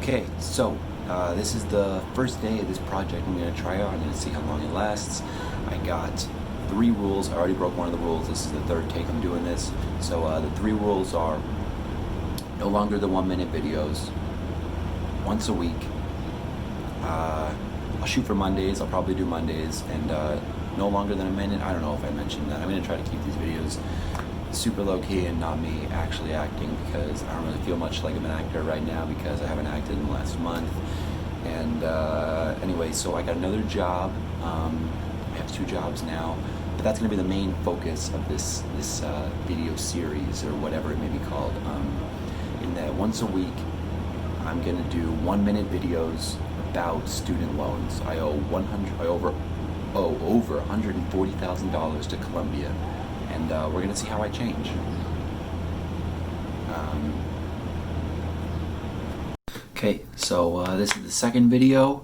Okay, so this is the first day of this project I'm going to try out. I'm going to see how long it lasts. I got 3 rules. I already broke one of the rules. This is the 3rd take I'm doing this. So the 3 rules are no longer the 1-minute videos, once a week. I'll shoot for Mondays. I'll probably do Mondays. And no longer than a minute. I don't know if I mentioned that. I'm going to try to keep these videos super low-key and not me actually acting, because I don't really feel much like I'm an actor right now because I haven't acted in the last month. And anyway, so I got another job. I have 2 jobs now, but that's going to be the main focus of this video series, or whatever it may be called. In that once a week, I'm going to do 1-minute videos about student loans. I owe over $140,000 to Columbia. And we're going to see how I change. Okay, so this is the 2nd video.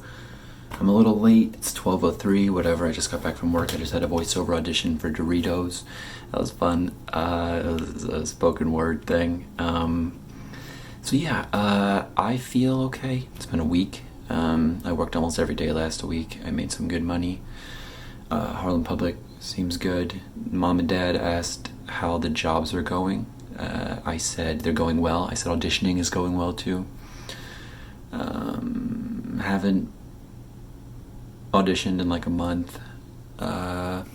I'm a little late. It's 12:03, whatever. I just got back from work. I just had a voiceover audition for Doritos. That was fun. It was a spoken word thing. So yeah, I feel okay. It's been a week. I worked almost every day last week. I made some good money. Harlem Public seems good. Mom and Dad asked how the jobs are going. I said they're going well. I said auditioning is going well too. Haven't auditioned in like a month. What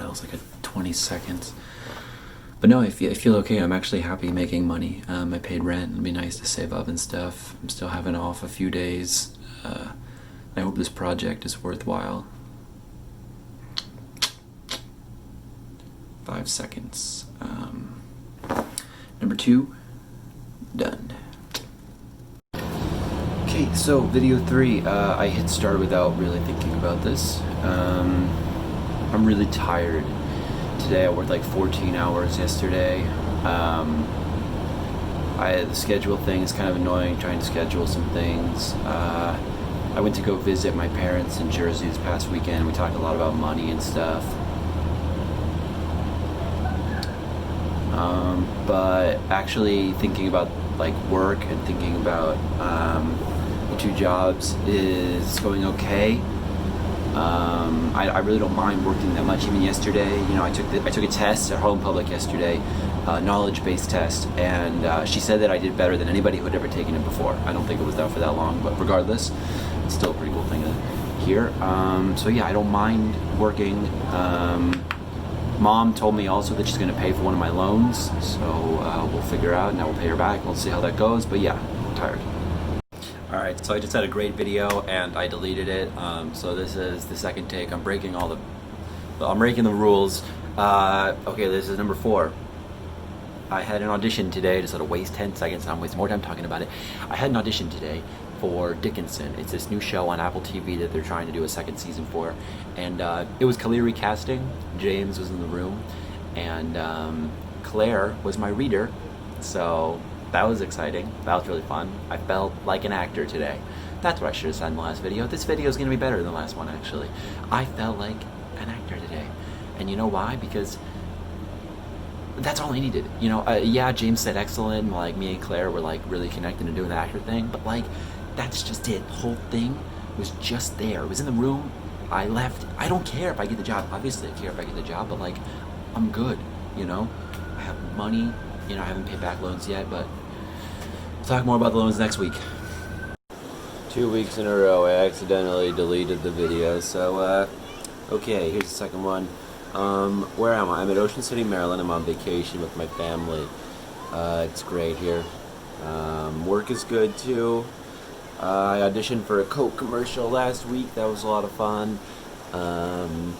else? Like 20 seconds. But no, I feel okay. I'm actually happy making money. I paid rent. It'd be nice to save up and stuff. I'm still having off a few days. I hope this project is worthwhile. 5 seconds. Number 2, done. Okay, so video 3, I hit start without really thinking about this. I'm really tired today. I worked like 14 hours yesterday. The schedule thing is kind of annoying, trying to schedule some things. I went to go visit my parents in Jersey this past weekend. We talked a lot about money and stuff. But actually thinking about like work and thinking about the 2 jobs is going okay. I really don't mind working that much. Even yesterday, you know, I took a test at Harlem Public yesterday, knowledge-based test, and she said that I did better than anybody who had ever taken it before. I don't think it was out for that long, but regardless, it's still a pretty cool thing to hear. So yeah, I don't mind working. Mom told me also that she's going to pay for one of my loans, so we'll figure out, and I will pay her back. We'll see how that goes, but yeah, I'm tired. Alright, so I just had a great video, and I deleted it, so this is the 2nd take. I'm breaking the rules. Okay, this is number 4. I had an audition today, just had to waste 10 seconds, and I'm wasting more time talking about it. I had an audition today for Dickinson. It's this new show on Apple TV that they're trying to do a 2nd season for, and it was Kaliri casting. James was in the room, and Claire was my reader, so that was exciting. That was really fun. I felt like an actor today. That's what I should have said in the last video. This video is going to be better than the last one, actually. I felt like an actor today, and you know why? Because that's all I needed. You know, yeah, James said excellent, and like me and Claire were like really connected and doing the actor thing, but like that's just it. The whole thing was just there. It was in the room. I left. I don't care if I get the job. Obviously I care if I get the job, but like I'm good, you know? I have money, you know, I haven't paid back loans yet, but we'll talk more about the loans next week. 2 weeks in a row I accidentally deleted the video, so okay, here's the 2nd one. Where am I? I'm at Ocean City, Maryland. I'm on vacation with my family. It's great here. Work is good too. I auditioned for a Coke commercial last week. That was a lot of fun. No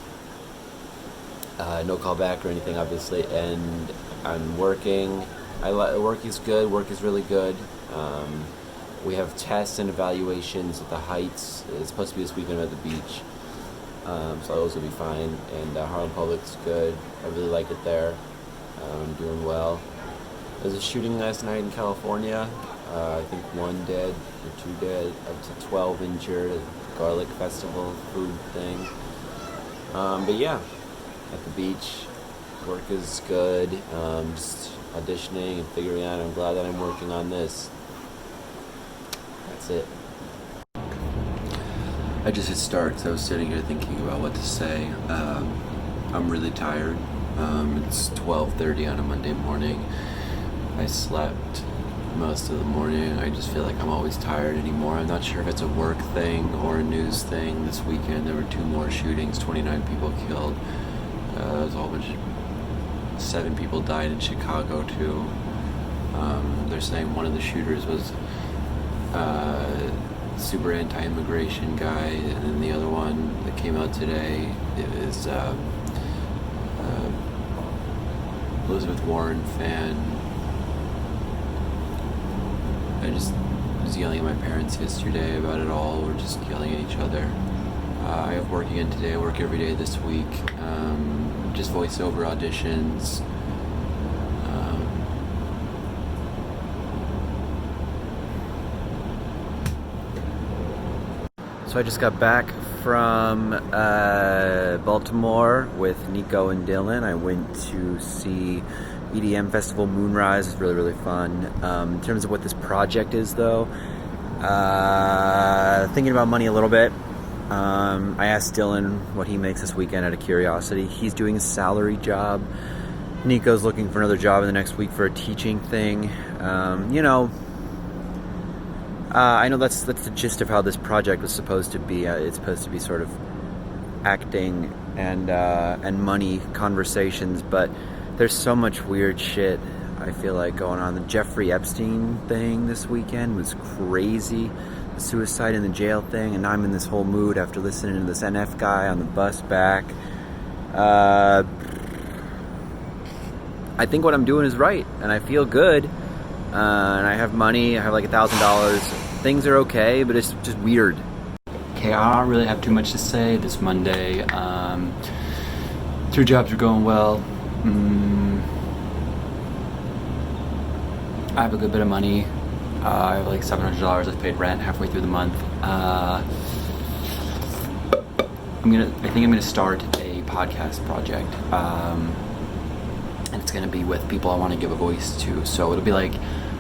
callback or anything, obviously. And I'm working. Work is good. Work is really good. We have tests and evaluations at the Heights. It's supposed to be this weekend at the beach. So those will be fine. And Harlem Public's good. I really like it there. I'm doing well. There was a shooting last night in California. I think 1 dead or 2 dead, up to 12 injured. A garlic festival food thing. But yeah, at the beach, work is good. Just auditioning and figuring out. I'm glad that I'm working on this. that's it. I just hit start because I was sitting here thinking about what to say. I'm really tired. It's 12:30 on a Monday morning. I slept most of the morning. I just feel like I'm always tired anymore. I'm not sure if it's a work thing or a news thing. This weekend there were 2 more shootings, 29 people killed. There's a whole bunch of 7 people died in Chicago too. They're saying one of the shooters was super anti-immigration guy, and then the other one that came out today is Elizabeth Warren fan. I just was yelling at my parents yesterday about it all. We're just yelling at each other. I have work again today. I work every day this week. Just voiceover auditions. So I just got back from Baltimore with Nico and Dylan. I went to see EDM Festival Moonrise. It's really, really fun. In terms of what this project is, though, thinking about money a little bit. I asked Dylan what he makes this weekend out of curiosity. He's doing a salary job. Nico's looking for another job in the next week for a teaching thing. I know that's the gist of how this project was supposed to be. It's supposed to be sort of acting and money conversations, but there's so much weird shit I feel like going on. The Jeffrey Epstein thing this weekend was crazy. The suicide in the jail thing, and I'm in this whole mood after listening to this NF guy on the bus back. I think what I'm doing is right, and I feel good. And I have money. I have like $1,000. Things are okay, but it's just weird. Okay, I don't really have too much to say this Monday. 2 jobs are going well. I have a good bit of money. I have like $700. I've paid rent halfway through the month. I think I'm gonna start a podcast project. And it's going to be with people I want to give a voice to. So it'll be like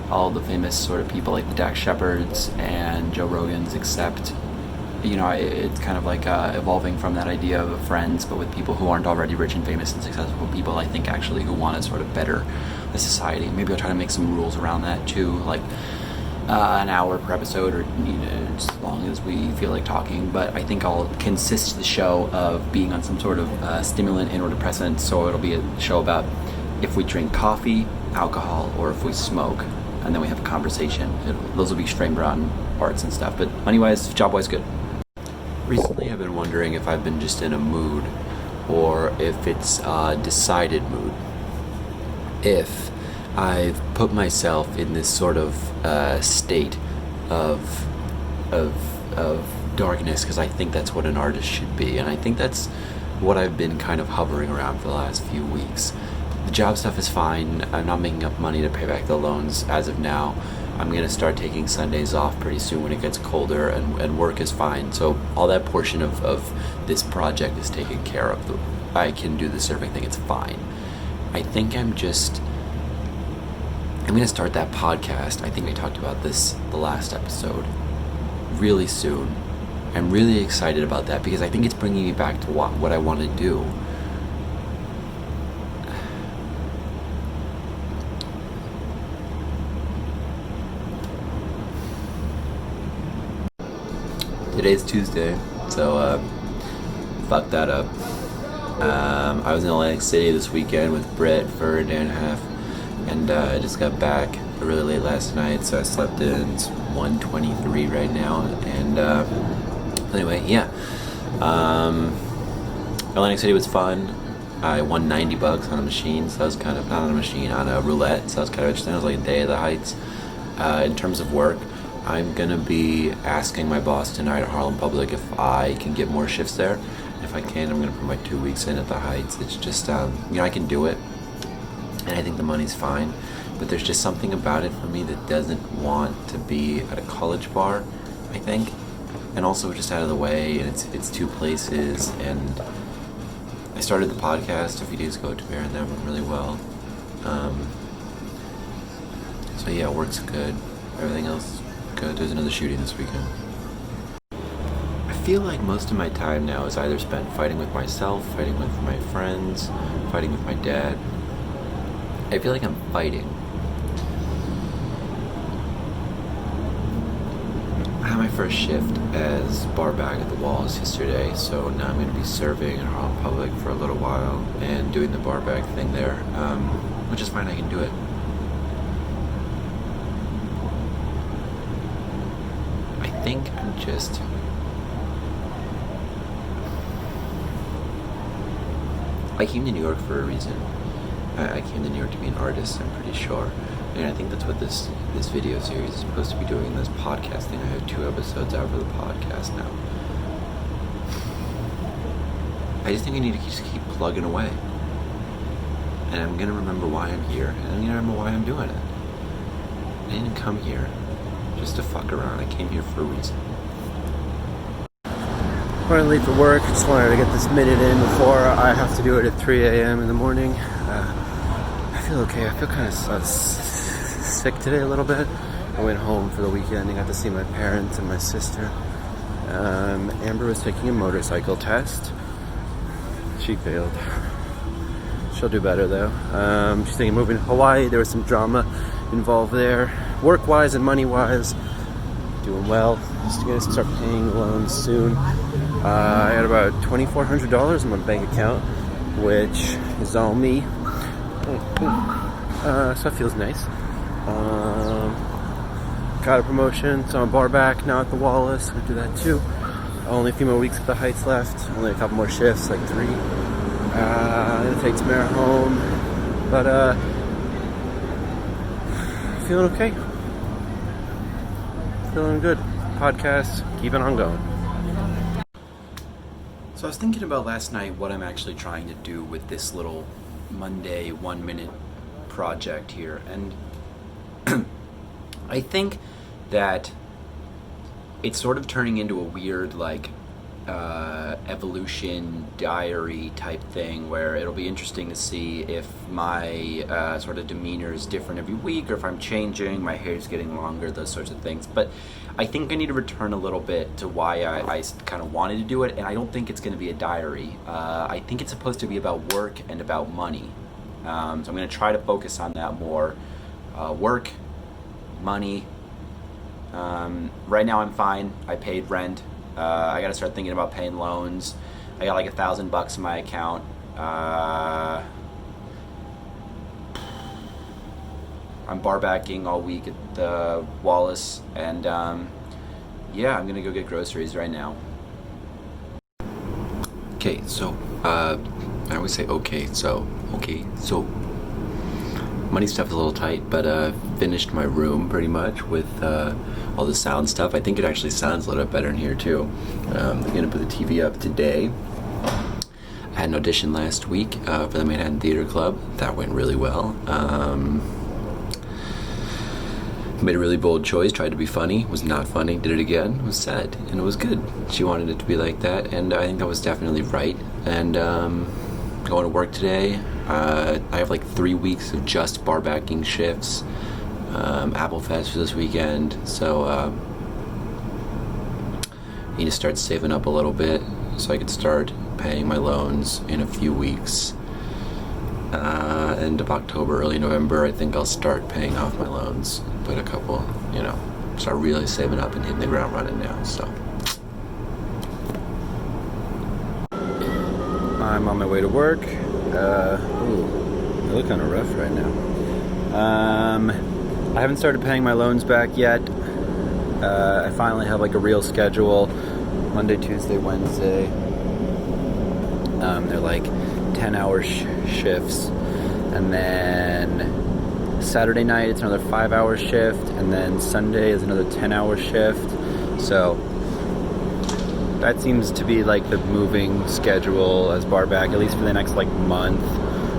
all the famous sort of people like the Dax Shepherds and Joe Rogans, except, it's kind of like evolving from that idea of friends, but with people who aren't already rich and famous and successful people, I think, actually, who want to sort of better the society. Maybe I'll try to make some rules around that too, like an hour per episode, or as long as we feel like talking. But I think I'll consist the show of being on some sort of stimulant and or depressant. So it'll be a show about if we drink coffee, alcohol, or if we smoke, and then we have a conversation. Those will be framed around arts and stuff, but money-wise, job-wise, good. Recently, I've been wondering if I've been just in a mood, or if it's a decided mood. If I've put myself in this sort of state of darkness, because I think that's what an artist should be, and I think that's what I've been kind of hovering around for the last few weeks. The job stuff is fine. I'm not making up money to pay back the loans as of now. I'm going to start taking Sundays off pretty soon when it gets colder, and work is fine. So all that portion of this project is taken care of. I can do the surfing thing. It's fine. I think I'm going to start that podcast. I think I talked about this the last episode. Really soon. I'm really excited about that because I think it's bringing me back to what I want to do. Today's Tuesday, so fuck that up. I was in Atlantic City this weekend with Britt for a day and a half, and I just got back really late last night, so I slept in. It's 1:23 right now, and anyway, yeah. Atlantic City was fun. I won $90 on a machine, so that was kind of, not on a machine, on a roulette, so that was kind of interesting. It was like a day of the heights. In terms of work, I'm gonna be asking my boss tonight at Harlem Public if I can get more shifts there. If I can, I'm gonna put my 2 weeks in at the Heights. It's just, I can do it, and I think the money's fine, but there's just something about it for me that doesn't want to be at a college bar, I think, and also just out of the way, and it's 2 places, and I started the podcast a few days ago, and that went really well. So yeah, work's good. Everything else there's another shooting this weekend. I feel like most of my time now is either spent fighting with myself, fighting with my friends, fighting with my dad. I feel like I'm fighting. I had my first shift as bar back at the Walls yesterday, so now I'm going to be serving in Harlem Public for a little while and doing the bar back thing there, which is fine, I can do it. I think I'm just... I came to New York for a reason. I came to New York to be an artist, I'm pretty sure. And I think that's what this video series is supposed to be doing, this podcast thing. I have 2 episodes out for the podcast now. I just think I need to just keep plugging away. And I'm gonna remember why I'm here, and I'm gonna remember why I'm doing it. I didn't come here just to fuck around. I came here for a reason. We're gonna leave for work. Just wanted to get this minute in before I have to do it at 3 a.m. in the morning. I feel okay. I feel kind of sick today a little bit. I went home for the weekend and got to see my parents and my sister. Amber was taking a motorcycle test. She failed. She'll do better though. She's thinking of moving to Hawaii. There was some drama involved there, work-wise and money-wise. Doing well. Just gonna start paying loans soon. I got about $2,400 in my bank account, which is all me. So that feels nice. Got a promotion, so I'm bar back now at the Wallace. I'll do that too. Only a few more weeks at the Heights left. Only a couple more shifts, like 3. I'm gonna take Tamara home, but feeling okay. Feeling good. Podcast, keeping on going. So I was thinking about last night what I'm actually trying to do with this little Monday 1-minute project here, and I think that it's sort of turning into a weird evolution diary type thing where it'll be interesting to see if my sort of demeanor is different every week, or if I'm changing, my hair's getting longer, those sorts of things. But I think I need to return a little bit to why I kind of wanted to do it, and I don't think it's going to be a diary. I think it's supposed to be about work and about money. So I'm going to try to focus on that more. Work, money. Right now I'm fine. I paid rent. I gotta start thinking about paying loans. I got like $1,000 in my account. I'm bar backing all week at the Wallace, and yeah, I'm gonna go get groceries right now. Okay, so I always say okay, so money stuff is a little tight, but finished my room pretty much with all the sound stuff. I think it actually sounds a little bit better in here too. I'm gonna put the TV up today. I had an audition last week for the Manhattan Theater Club. That went really well. Made a really bold choice, tried to be funny, was not funny, did it again, was sad, and it was good. She wanted it to be like that, and I think that was definitely right. And going to work today. I have like 3 weeks of just bar backing shifts. Apple Fest for this weekend, so I need to start saving up a little bit so I can start paying my loans in a few weeks. End of October, early November, I think I'll start paying off my loans. Put a couple, start really saving up and hitting the ground running now, so. I'm on my way to work. I look kind of rough right now. I haven't started paying my loans back yet. I finally have like a real schedule. Monday, Tuesday, Wednesday. They're like 10-hour shifts. And then Saturday night it's another 5-hour shift. And then Sunday is another 10-hour shift. So that seems to be like the moving schedule as bar back, at least for the next like month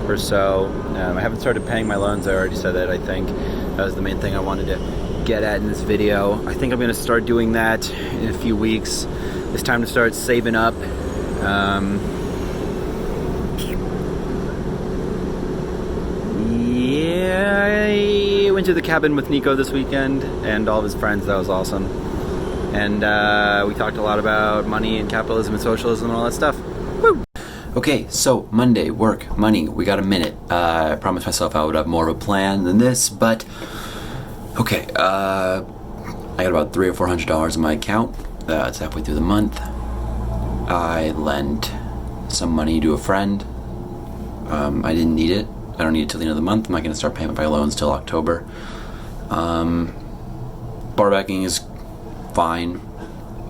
or so. I haven't started paying my loans. I already said that. I think that was the main thing I wanted to get at in this video. I think I'm going to start doing that in a few weeks. It's time to start saving up. Yeah, went to the cabin with Nico this weekend and all of his friends. That was awesome. And we talked a lot about money and capitalism and socialism and all that stuff. Woo! Okay, so Monday, work, money. We got a minute. I promised myself I would have more of a plan than this, but okay. I got about $300 or $400 in my account. It's halfway through the month. I lent some money to a friend. I didn't need it. I don't need it till the end of the month. I'm not going to start paying my loans till October. Bar backing is fine.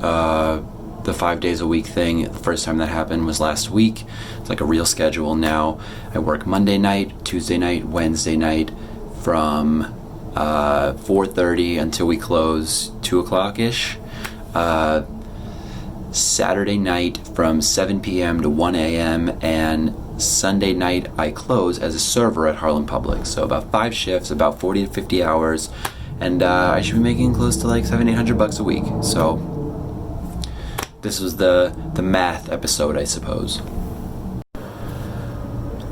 The 5 days a week thing, the first time that happened was last week. It's like a real schedule now. I work Monday night, Tuesday night, Wednesday night from 4:30 until we close 2 o'clock-ish. Saturday night from 7 p.m. to 1 a.m. and Sunday night I close as a server at Harlem Public. So about 5 shifts, about 40 to 50 hours, and I should be making close to like $700-800 a week. So this was the math episode, I suppose.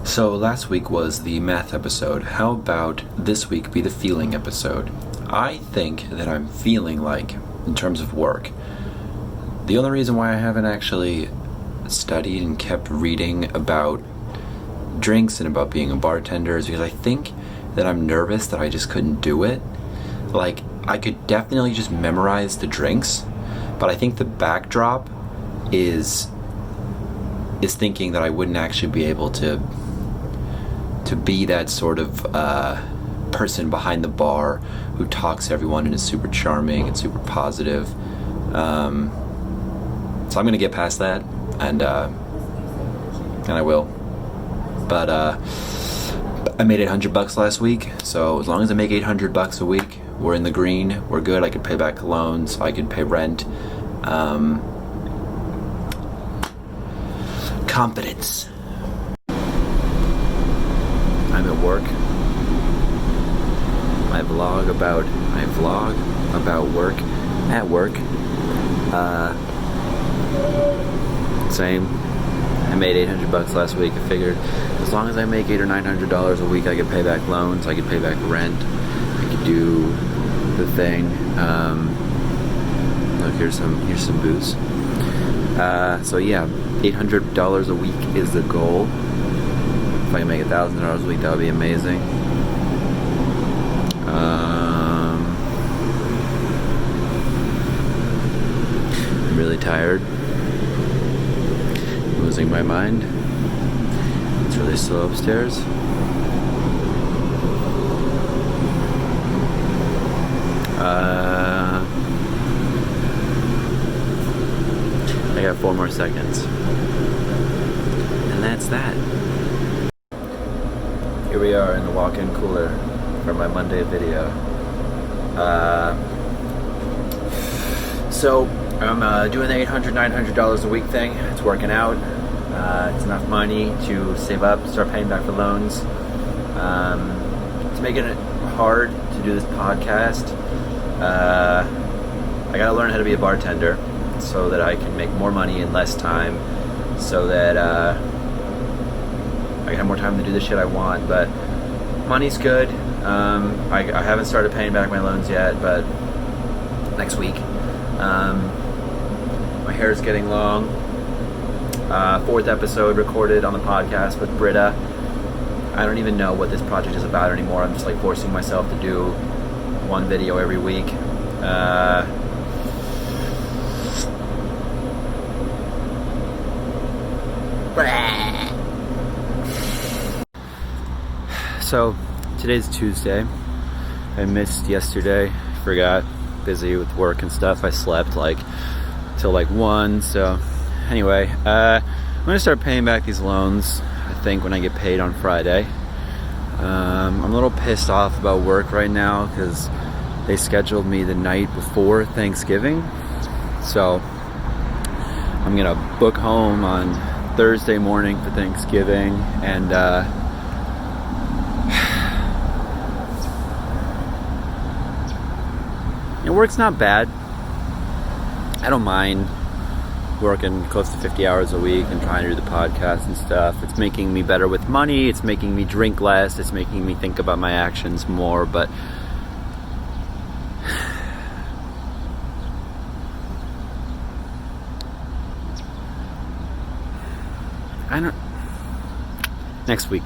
So last week was the math episode. How about this week be the feeling episode? I think that I'm feeling like, in terms of work, the only reason why I haven't actually studied and kept reading about drinks and about being a bartender is because I think that I'm nervous that I just couldn't do it. Like, I could definitely just memorize the drinks, but I think the backdrop is thinking that I wouldn't actually be able to be that sort of person behind the bar who talks to everyone and is super charming and super positive. So I'm gonna get past that, and I will. But I made $800 last week, so as long as I make $800 a week, we're in the green. We're good. I could pay back loans. I could pay rent. Confidence. I'm at work. I vlog about work at work. Same. I made $800 last week. I figured as long as I make $800 or $900 a week, I could pay back loans. I could pay back rent. I could do the thing. Look, here's some booze. So yeah, $800 a week is the goal. If I can make $1,000 a week, that would be amazing. I'm really tired. Losing my mind. It's really slow upstairs. I got 4 more seconds. And that's that. Here we are in the walk-in cooler for my Monday video. So I'm doing the $800, $900 a week thing. It's working out. It's enough money to save up, start paying back for loans. It's making it hard to do this podcast. I gotta learn how to be a bartender so that I can make more money in less time, so that I can have more time to do the shit I want. But money's good. I haven't started paying back my loans yet, but next week. My hair is getting long. 4th episode recorded on the podcast with Britta. I don't even know what this project is about anymore. I'm just like forcing myself to do 1 video every week. So today's Tuesday. I missed yesterday. Forgot. Busy with work and stuff. I slept like till like 1. So anyway, I'm gonna start paying back these loans, I think, when I get paid on Friday. I'm a little pissed off about work right now because they scheduled me the night before Thanksgiving. So I'm gonna book home on Thursday morning for Thanksgiving, and work's not bad. I don't mind working close to 50 hours a week and trying to do the podcast and stuff. It's making me better with money. It's making me drink less. It's making me think about my actions more. But Next week.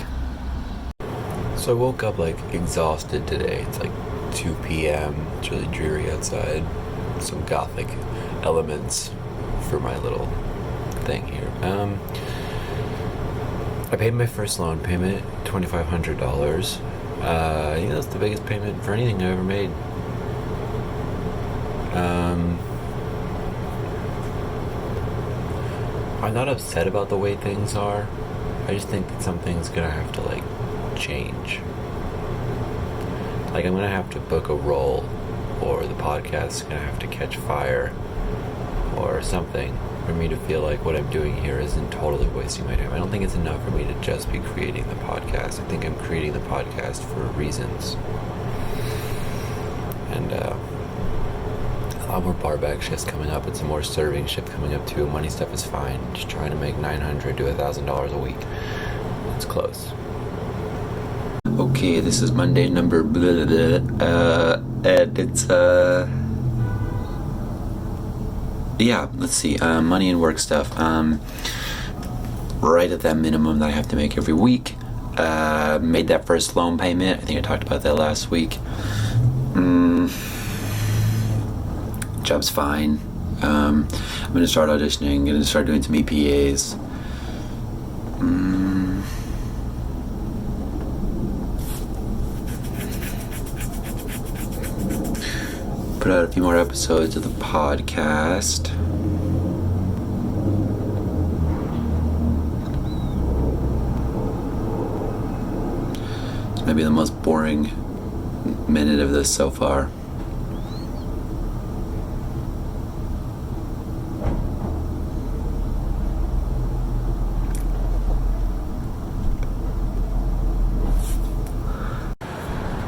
So I woke up like exhausted today. It's like 2 p.m. It's really dreary outside. Some gothic elements for my little thing here. I paid my first loan payment, $2,500. I think that's the biggest payment for anything I ever made. I'm not upset about the way things are. I just think that something's gonna have to like change. Like I'm gonna have to book a role, or the podcast's gonna have to catch fire, or something, for me to feel like what I'm doing here isn't totally wasting my time. I don't think it's enough for me to just be creating the podcast. I think I'm creating the podcast for reasons. And a lot more barback shifts coming up, and some more serving shift coming up too. Money stuff is fine. Just trying to make $900 to $1,000 a week. It's close. Okay, this is Monday number blah, blah, blah. And it's yeah, let's see, money and work stuff. Right at that minimum that I have to make every week. Made that first loan payment. I think I talked about that last week. Job's fine. I'm gonna start auditioning. Gonna start doing some EPAs. Put out a few more episodes of the podcast. This might be the most boring minute of this so far.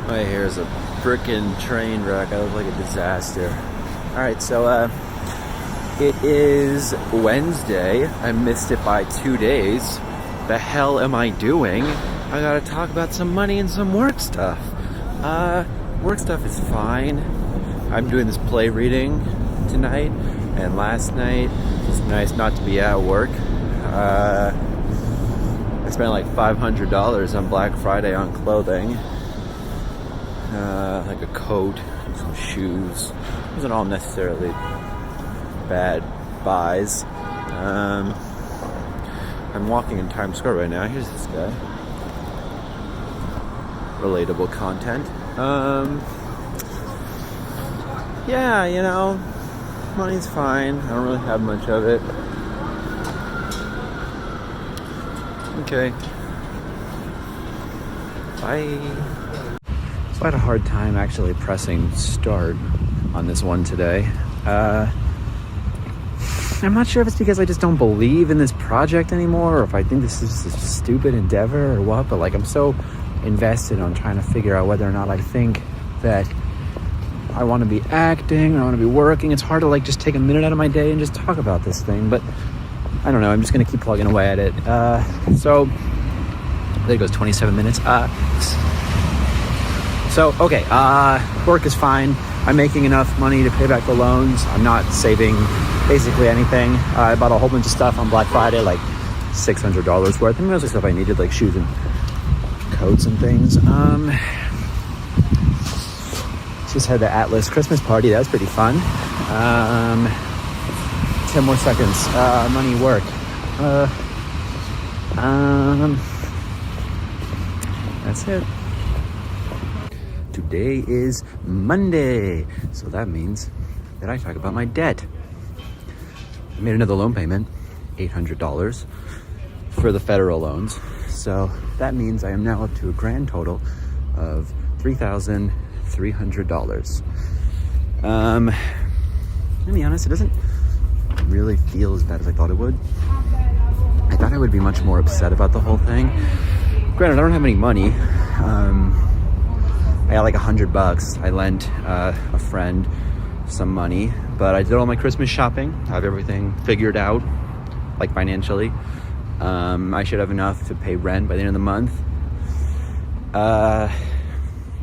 My hair is a frickin' train wreck. I look like a disaster. Alright, so it is Wednesday. I missed it by 2 days. The hell am I doing? I gotta talk about some money and some work stuff. Work stuff is fine. I'm doing this play reading tonight, and last night it's nice not to be at work. I spent like $500 on Black Friday on clothing. Like a coat, some shoes. It wasn't all necessarily bad buys. I'm walking in Times Square right now. Here's this guy. Relatable content. Yeah, you know, money's fine. I don't really have much of it. Okay. Bye. So I had a hard time actually pressing start on this one today. I'm not sure if it's because I just don't believe in this project anymore, or if I think this is a stupid endeavor or what, but like I'm so invested on trying to figure out whether or not I think that I want to be acting or I want to be working. It's hard to like just take a minute out of my day and just talk about this thing, but I don't know. I'm just going to keep plugging away at it. So there goes 27 minutes. Okay, work is fine. I'm making enough money to pay back the loans. I'm not saving basically anything. I bought a whole bunch of stuff on Black Friday, like $600 worth. And mostly stuff I needed, like shoes and coats and things. Just had the Atlas Christmas party. That was pretty fun. 10 more seconds. Money, work. That's it. Today is Monday, so that means that I talk about my debt. I made another loan payment, $800 for the federal loans. So that means I am now up to a grand total of $3,300. To be honest, it doesn't really feel as bad as I thought it would. I thought I would be much more upset about the whole thing. Granted, I don't have any money. I got like $100. I lent a friend some money, but I did all my Christmas shopping. I have everything figured out, like financially. I should have enough to pay rent by the end of the month. I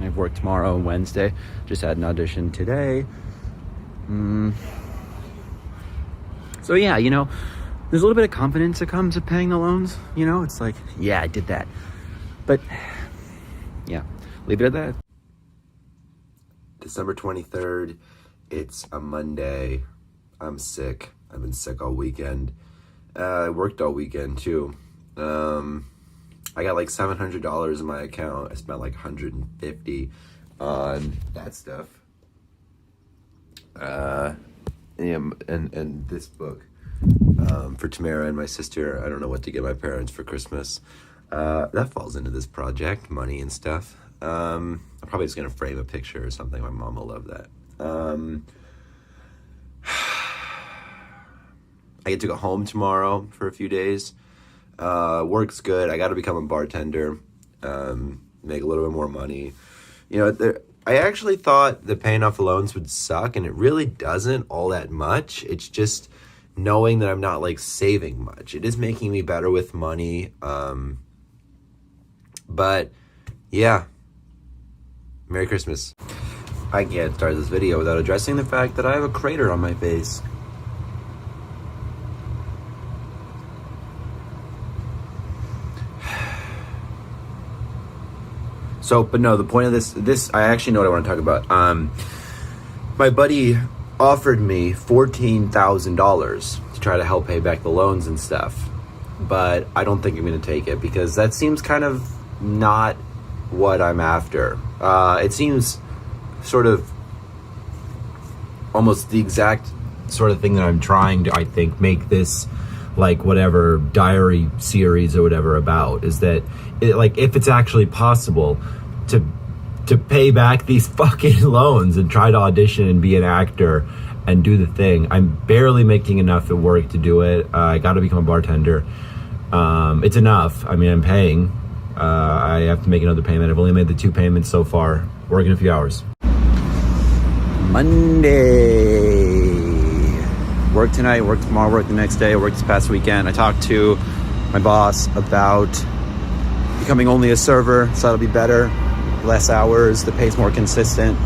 have work tomorrow and Wednesday. Just had an audition today. So yeah, you know, there's a little bit of confidence that comes with paying the loans. You know, it's like, yeah, I did that. But yeah, leave it at that. December 23rd. It's a Monday. I'm sick. I've been sick all weekend. I worked all weekend too. I got like $700 in my account. I spent like $150 on that stuff. And this book for Tamara and my sister. I don't know what to get my parents for Christmas. That falls into this project, money and stuff. I'm probably just gonna frame a picture or something. My mom will love that. I get to go home tomorrow for a few days. Work's good. I got to become a bartender, make a little bit more money. You know, I actually thought that paying off the loans would suck, and it really doesn't all that much. It's just knowing that I'm not like saving much. It is making me better with money. But yeah, Merry Christmas. I can't start this video without addressing the fact that I have a crater on my face. So, but no, the point of this, I actually know what I want to talk about. My buddy offered me $14,000 to try to help pay back the loans and stuff. But I don't think I'm going to take it because that seems kind of not what I'm after. It seems sort of almost the exact sort of thing that I'm trying to, I think, make this like whatever diary series or whatever about, is that like if it's actually possible to pay back these fucking loans and try to audition and be an actor and do the thing. I'm barely making enough at work to do it. I got to become a bartender. It's enough. I mean, I'm paying. I have to make another payment. I've only made the 2 payments so far. Work in a few hours. Monday. Work tonight, work tomorrow, work the next day. I worked this past weekend. I talked to my boss about becoming only a server, so that'll be better. Less hours, the pay's more consistent.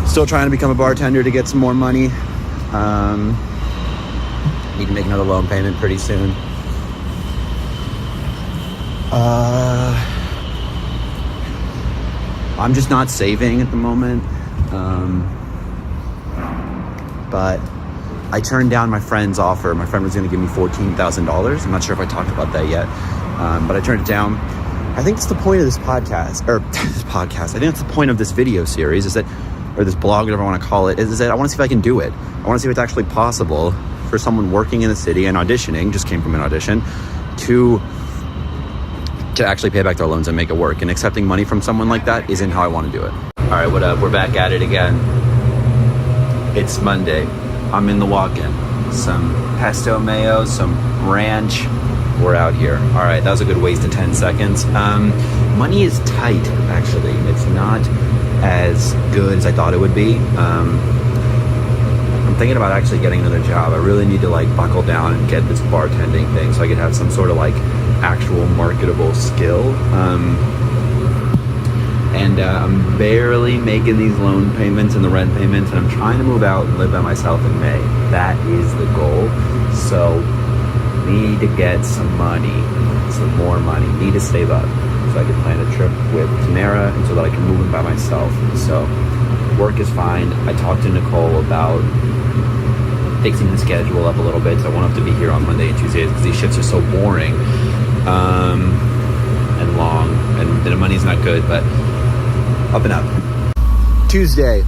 Still trying to become a bartender to get some more money. Need to make another loan payment pretty soon. I'm just not saving at the moment. But I turned down my friend's offer. My friend was going to give me $14,000. I'm not sure if I talked about that yet, but I turned it down. I think it's the point of this podcast, or this podcast. I think that's the point of this video series, is that, or this blog, whatever I want to call it, is that I want to see if I can do it. I want to see if it's actually possible for someone working in the city and auditioning, just came from an audition, to actually pay back their loans and make it work. And accepting money from someone like that isn't how I want to do it. All right, what up? We're back at it again. It's Monday. I'm in the walk-in. Some pesto mayo, some ranch. We're out here. All right, that was a good waste of 10 seconds. Money is tight, actually. It's not as good as I thought it would be. I'm thinking about actually getting another job. I really need to like buckle down and get this bartending thing so I can have some sort of like actual marketable skill. I'm barely making these loan payments and the rent payments, and I'm trying to move out and live by myself in May. That is the goal. So need to get some money, some more money, need to save up so I can plan a trip with Tamara and so that I can move in by myself. So work is fine. I talked to Nicole about fixing the schedule up a little bit so I won't have to be here on Monday and Tuesdays because these shifts are so boring and long, and the money's not good, but up and up. Tuesday.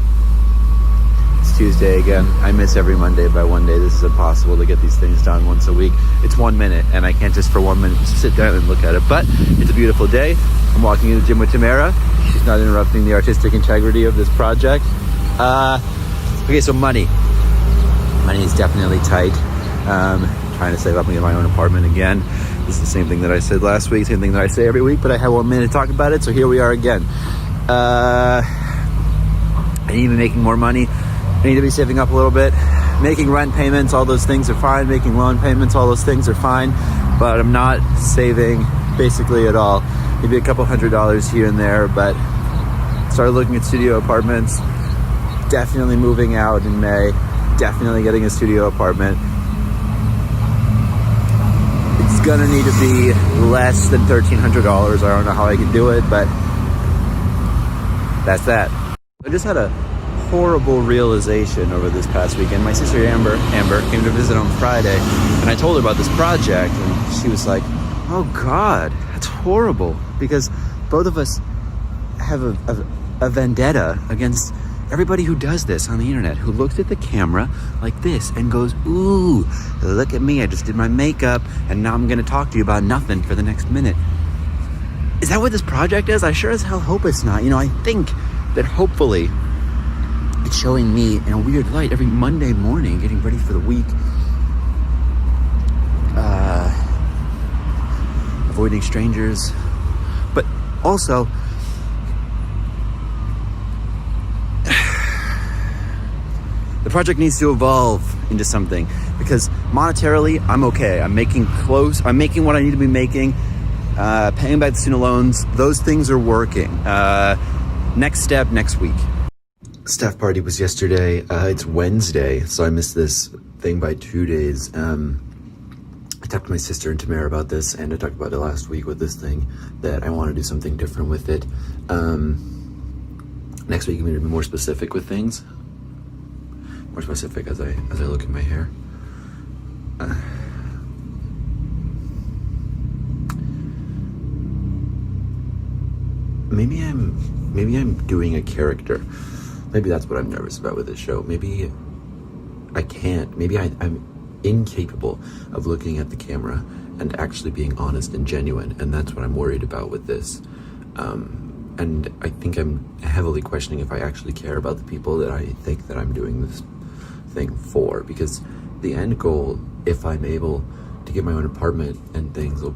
It's Tuesday again. I miss every Monday by one day. This is impossible to get these things done once a week. It's 1 minute, and I can't just for 1 minute just sit down and look at it. But it's a beautiful day. I'm walking in the gym with Tamara. She's not interrupting the artistic integrity of this project. Okay, so money. Money is definitely tight. Trying to save up and get my own apartment again. This is the same thing that I said last week, same thing that I say every week, but I have 1 minute to talk about it, so here we are again. I need to be making more money. I need to be saving up a little bit. Making rent payments, all those things are fine. Making loan payments, all those things are fine. But I'm not saving basically at all. Maybe a couple $100s here and there, but started looking at studio apartments. Definitely moving out in May. Definitely getting a studio apartment. It's gonna need to be less than $1,300. I don't know how I can do it, but that's that. I just had a horrible realization over this past weekend. My sister Amber came to visit on Friday, and I told her about this project, and she was like, "Oh God, that's horrible," because both of us have a vendetta against everybody who does this on the internet, who looks at the camera like this and goes, "Ooh, look at me, I just did my makeup, and now I'm gonna talk to you about nothing for the next minute." Is that what this project is? I sure as hell hope it's not. You know, I think that hopefully it's showing me in a weird light every Monday morning, getting ready for the week, avoiding strangers, but also the project needs to evolve into something, because monetarily I'm okay. I'm making what I need to be making, paying back the student loans. Those things are working. Next step next week. Staff party was yesterday. It's Wednesday, so I missed this thing by 2 days. I talked to my sister and Tamara about this, and I talked about it last week with this thing, that I want to do something different with it. Next week I'm going to be more specific with things. More specific as I look at my hair. Maybe I'm doing a character. Maybe that's what I'm nervous about with this show. Maybe I can't. Maybe I'm incapable of looking at the camera and actually being honest and genuine, and that's what I'm worried about with this. And I think I'm heavily questioning if I actually care about the people that I think that I'm doing this thing for, because the end goal, if I'm able to get my own apartment and things, will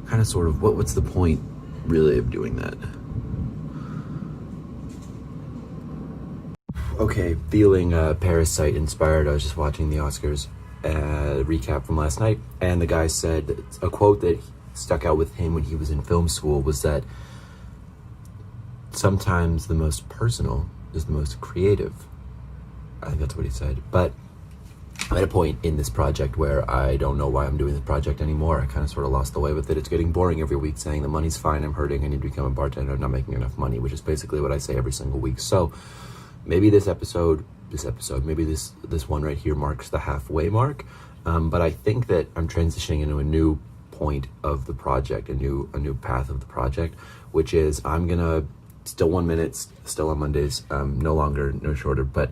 kind of sort of, what's the point really of doing that? Okay, feeling Parasite inspired. I was just watching the Oscars recap from last night, and the guy said a quote that stuck out with him when he was in film school was that sometimes the most personal is the most creative. I think that's what he said. But I'm at a point in this project where I don't know why I'm doing this project anymore. I kind of sort of lost the way with it. It's getting boring every week saying the money's fine, I'm hurting, I need to become a bartender, I'm not making enough money, which is basically what I say every single week. So maybe this episode, maybe this one right here marks the halfway mark. But I think that I'm transitioning into a new point of the project, a new path of the project, which is I'm gonna still 1 minute, still on Mondays, no longer, no shorter, but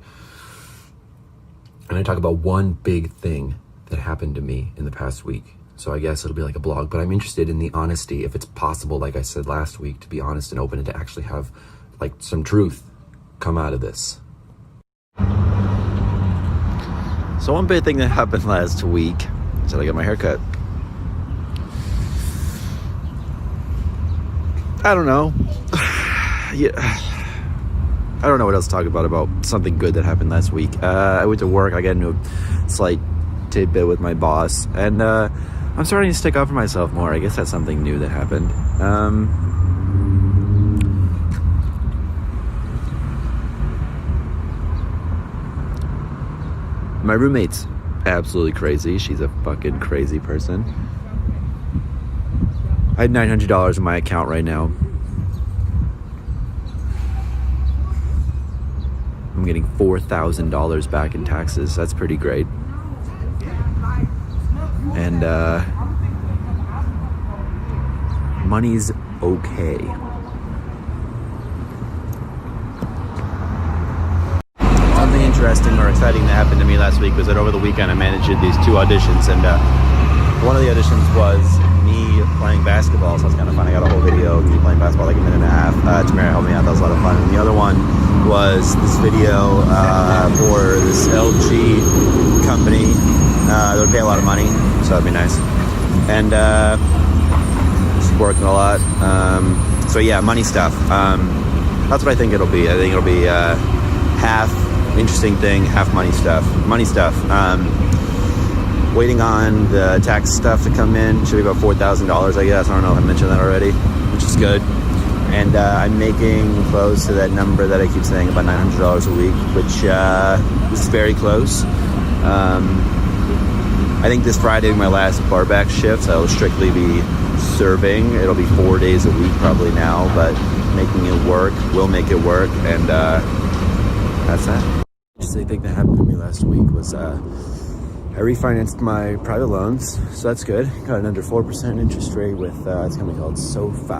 I'm gonna talk about one big thing that happened to me in the past week. So I guess it'll be like a blog, but I'm interested in the honesty, if it's possible, like I said last week, to be honest and open and to actually have like some truth come out of this. So one big thing that happened last week is that I got my hair cut. I don't know. Yeah, I don't know what else to talk about something good that happened last week. I went to work. I got into a slight tidbit with my boss, and I'm starting to stick up for myself more. I guess that's something new that happened. My roommate's absolutely crazy. She's a fucking crazy person. I had $900 in my account right now. I'm getting $4,000 back in taxes. That's pretty great. And money's okay. Something interesting or exciting that happened to me last week was that over the weekend I managed these 2 auditions, and one of the auditions was me playing basketball, so it's kind of fun. I got a whole video of me playing basketball, like a minute and a half. Tamara helped me out, that was a lot of fun. And the other one was this video for this LG company. They would pay a lot of money, so that'd be nice. And just working a lot. So yeah, money stuff. That's what I think it'll be. I think it'll be half interesting thing, half money stuff. Waiting on the tax stuff to come in. Should be about $4,000, I guess. I don't know if I mentioned that already, which is good. And I'm making close to that number that I keep saying, about $900 a week, which is very close. I think this Friday will be my last barback shift. So I will strictly be serving. It'll be 4 days a week probably now, but making it work. We'll make it work, and that's that. Just the thing that happened to me last week was I refinanced my private loans, so that's good. Got an under 4% interest rate with it's a company called SoFi.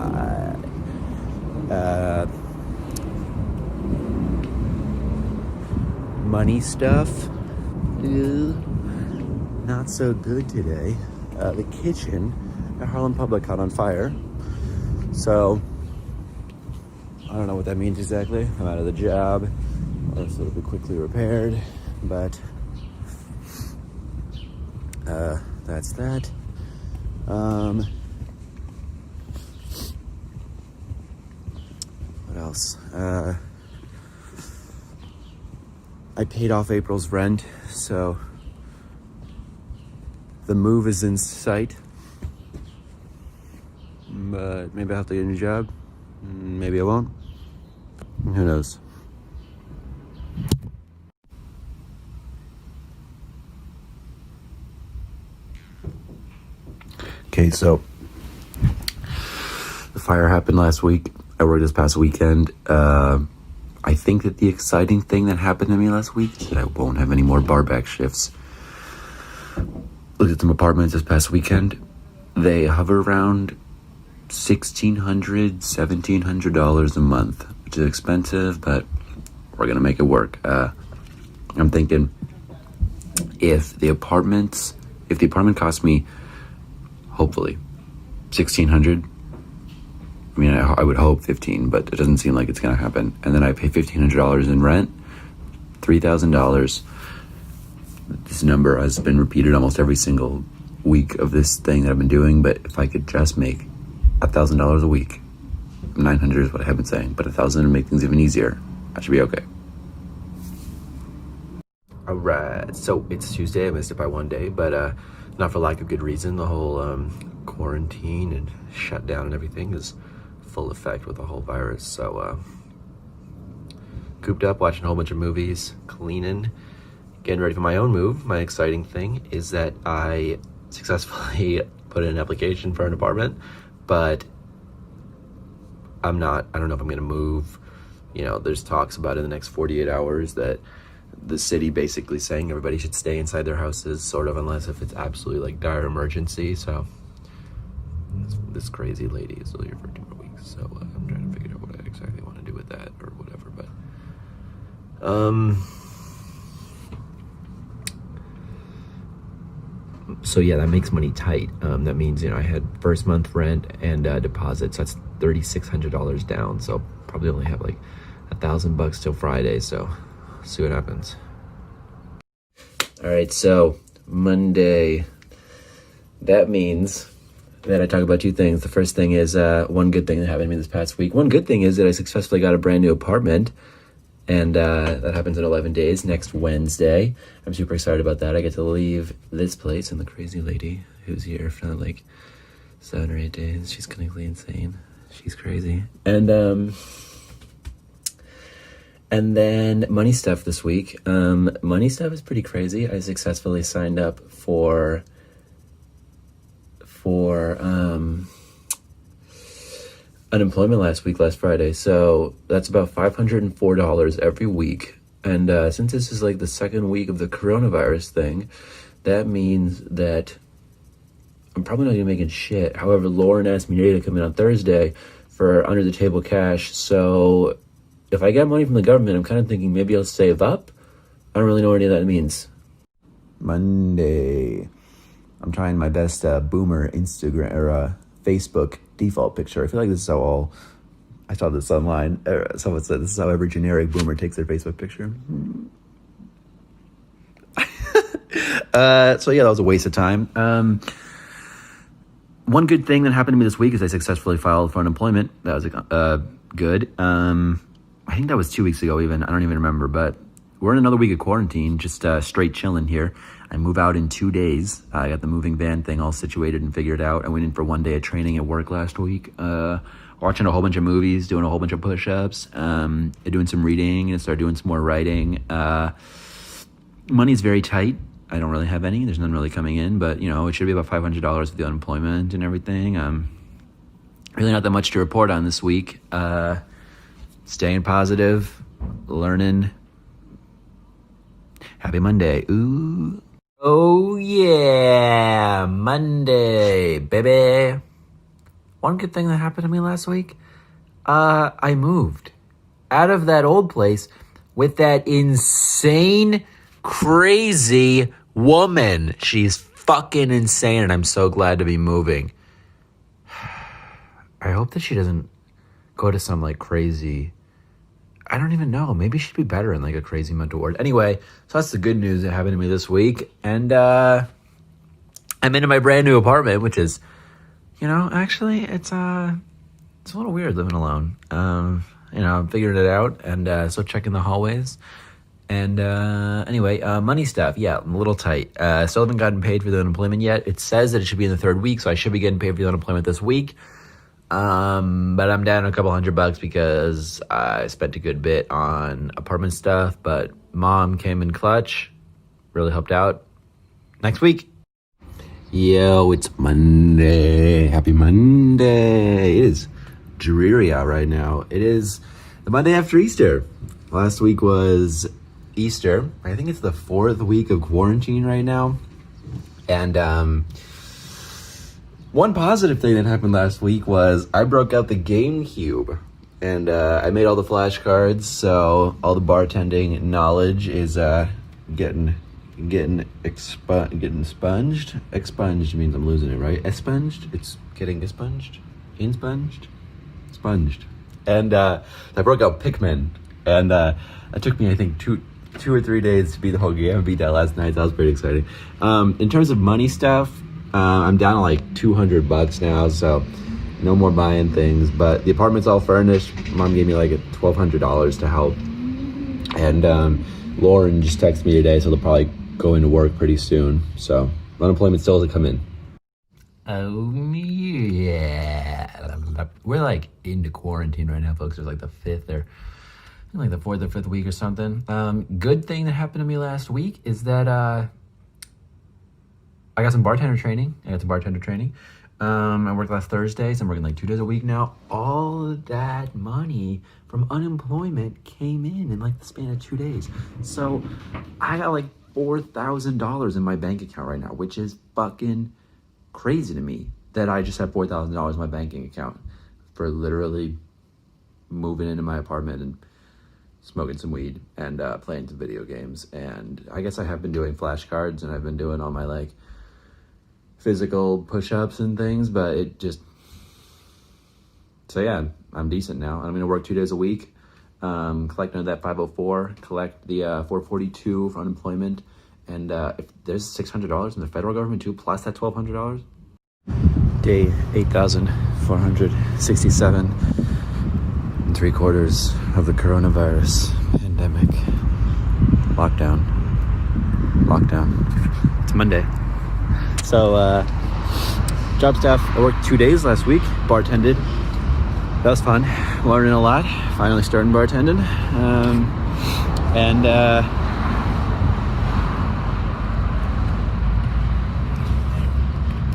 Money stuff. Not so good today. The kitchen at Harlem Public caught on fire. So I don't know what that means exactly. I'm out of the job. So it'll be quickly repaired. But that's that. What else? I paid off April's rent, so the move is in sight. But maybe I'll have to get a new job. Maybe I won't. Who knows? Okay, so the fire happened last week. I worked this past weekend. I think that the exciting thing that happened to me last week is that I won't have any more barback shifts. Looked at some apartments this past weekend. They hover around $1,600, $1,700 a month, which is expensive, but we're gonna make it work. I'm thinking if the apartment cost me, hopefully, $1,600. I mean, I would hope 15, but it doesn't seem like it's gonna happen. And then I pay $1,500 in rent, $3,000. This number has been repeated almost every single week of this thing that I've been doing. But if I could just make $1,000 a week, 900 is what I have been saying, but 1,000 to make things even easier, I should be okay. All right, so it's Tuesday. I missed it by one day, but not for lack of good reason. The whole quarantine and shutdown and everything is full effect with the whole virus. So cooped up, watching a whole bunch of movies, cleaning, getting ready for my own move. My exciting thing is that I successfully put in an application for an apartment, but I don't know if I'm gonna move. You know, there's talks about in the next 48 hours that the city basically saying everybody should stay inside their houses, sort of, unless if it's absolutely like dire emergency. So this crazy lady is still here for 2 more weeks. So I'm trying to figure out what I exactly want to do with that or whatever. But so yeah, that makes money tight. That means, you know, I had first month rent and deposit, so that's $3,600 down. So probably only have like $1,000 till Friday. So see what happens. All right, so Monday. That means that I talk about 2 things. The first thing is one good thing that happened to me this past week. One good thing is that I successfully got a brand new apartment, and that happens in 11 days, next Wednesday. I'm super excited about that. I get to leave this place and the crazy lady who's here for like 7 or 8 days. She's clinically insane. She's crazy. And then money stuff this week. Money stuff is pretty crazy. I successfully signed up for unemployment last Friday. So that's about $504 every week. And since this is like the second week of the coronavirus thing, that means that I'm probably not even making shit. However, Lauren asked me today to come in on Thursday for under the table cash. So if I get money from the government, I'm kind of thinking maybe I'll save up. I don't really know what any of that means. Monday. I'm trying my best boomer Instagram or Facebook default picture. I feel like this is how I saw this online. Someone said this is how every generic boomer takes their Facebook picture. So yeah, that was a waste of time. One good thing that happened to me this week is I successfully filed for unemployment. That was good. I think that was 2 weeks ago even. I don't even remember, but we're in another week of quarantine, just straight chilling here. I move out in 2 days. I got the moving van thing all situated and figured out. I went in for 1 day of training at work last week. Watching a whole bunch of movies, doing a whole bunch of push-ups, doing some reading, and start doing some more writing. Money's very tight. I don't really have any. There's none really coming in, but it should be about $500 with the unemployment and everything. Really not that much to report on this week. Staying positive, learning. Happy Monday. Ooh. Oh yeah, Monday, baby. One good thing that happened to me last week, I moved out of that old place with that insane, crazy woman. She's fucking insane, and I'm so glad to be moving. I hope that she doesn't go to some crazy, I don't even know. Maybe she'd be better in a crazy mental ward. Anyway, so that's the good news that happened to me this week. And I'm into my brand new apartment, which is, actually it's a little weird living alone. I'm figuring it out and still checking the hallways. And anyway, money stuff. Yeah, I'm a little tight. Still haven't gotten paid for the unemployment yet. It says that it should be in the third week, so I should be getting paid for the unemployment this week. But I'm down a couple $100 because I spent a good bit on apartment stuff, but mom came in clutch, really helped out. Next week. Yo, it's Monday. Happy Monday. It is dreary out right now. It is the Monday after Easter. Last week was Easter. I think it's the 4th week of quarantine right now. And, one positive thing that happened last week was I broke out the GameCube, and I made all the flashcards, so all the bartending knowledge is getting expunged. Expunged means I'm losing it, right? Expunged? It's getting expunged? Sponged. And I broke out Pikmin, and it took me, I think, two or 3 days to beat the whole game. I beat that last night, so that was pretty exciting. In terms of money stuff, I'm down to $200 now, so no more buying things. But the apartment's all furnished. Mom gave me $1,200 to help. And Lauren just texted me today, so they'll probably go into work pretty soon. So unemployment still hasn't come in. Oh yeah, we're into quarantine right now, folks. There's the 5th or the 4th or 5th week or something. Good thing that happened to me last week is that I got some bartender training. I worked last Thursday, so I'm working 2 days a week now. All of that money from unemployment came in the span of 2 days. So I got $4,000 in my bank account right now, which is fucking crazy to me that I just have $4,000 in my banking account for literally moving into my apartment and smoking some weed and playing some video games. And I guess I have been doing flashcards, and I've been doing all my physical push-ups and things, but it just, so yeah, I'm decent now. I'm gonna work 2 days a week, collect another that 504, collect the 442 for unemployment, and if there's $600 in the federal government too, plus that $1,200. Day 8,467 and 3/4 of the coronavirus pandemic. Lockdown. It's Monday. So, job stuff. I worked 2 days last week, bartended. That was fun. Learning a lot. Finally starting bartending.